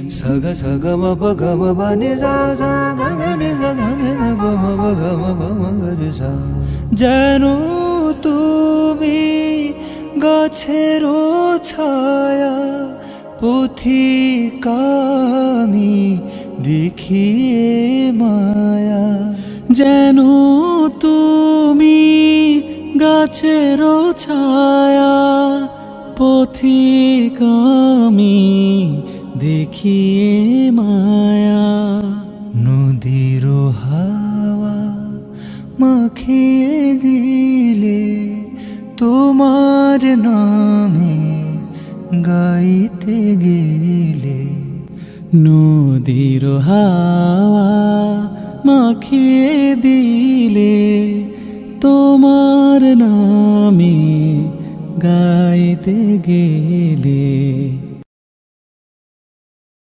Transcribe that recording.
saga saga ma pa ga ma pa ni sa sa ga ga ni sa sa ni sa pa ma pa ga ni sa জানো তুমি গাছেরও ছায়া পথিক আমি দেখিয়ে মায়া যেন তুমি গাছেরও ছায়া পথিক আমি দেখিয়ে মায়া নদীর হাওয়া মাখিয়ে দিলে তোমার নামে গাইতে গেলে নদীর হাওয়া মাখিয়ে দিলে তোমার নামে গাইতে গেলে